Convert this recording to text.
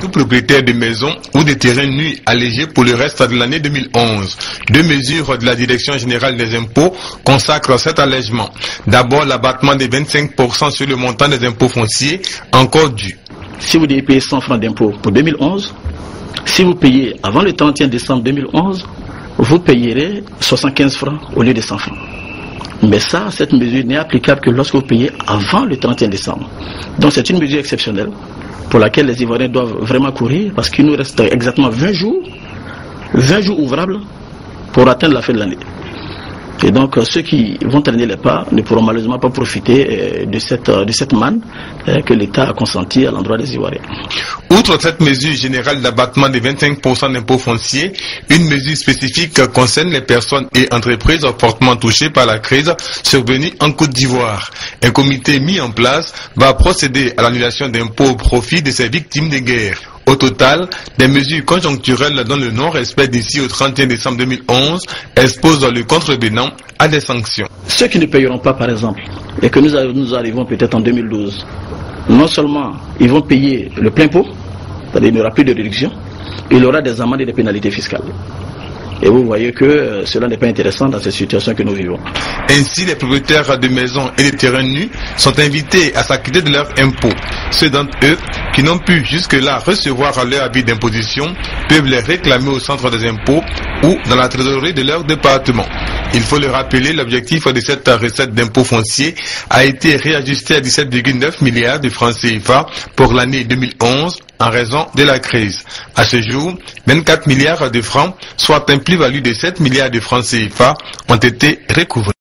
tout propriétaire de maisons ou de terrains nus allégés pour le reste de l'année 2011. Deux mesures de la Direction générale des impôts consacrent cet allègement. D'abord, l'abattement de 25% sur le montant des impôts fonciers encore dus. Si vous devez payer 100 francs d'impôts pour 2011, si vous payez avant le 31 décembre 2011, vous payerez 75 francs au lieu de 100 francs. Mais ça, cette mesure n'est applicable que lorsque vous payez avant le 31 décembre. Donc c'est une mesure exceptionnelle pour laquelle les Ivoiriens doivent vraiment courir parce qu'il nous reste exactement 20 jours ouvrables pour atteindre la fin de l'année. Et donc ceux qui vont traîner les pas ne pourront malheureusement pas profiter de cette manne que l'État a consentie à l'endroit des Ivoiriens. Outre cette mesure générale d'abattement de 25% d'impôts fonciers, une mesure spécifique concerne les personnes et entreprises fortement touchées par la crise survenue en Côte d'Ivoire. Un comité mis en place va procéder à l'annulation d'impôts au profit de ces victimes de guerre. Au total, des mesures conjoncturelles dans le non-respect d'ici au 31 décembre 2011 exposent le contrevenant à des sanctions. Ceux qui ne payeront pas, par exemple, et que nous arrivons peut-être en 2012, non seulement ils vont payer le plein pot, c'est-à-dire il n'y aura plus de réduction, il y aura des amendes et des pénalités fiscales. Et vous voyez que cela n'est pas intéressant dans cette situation que nous vivons. Ainsi, les propriétaires de maisons et de terrains nus sont invités à s'acquitter de leurs impôts. Ceux d'entre eux qui n'ont pu jusque-là recevoir leur avis d'imposition peuvent les réclamer au centre des impôts ou dans la trésorerie de leur département. Il faut le rappeler, l'objectif de cette recette d'impôt foncier a été réajusté à 17,9 milliards de francs CFA pour l'année 2011 en raison de la crise. À ce jour, 24 milliards de francs, soit un plus-value de 7 milliards de francs CFA, ont été recouvrés.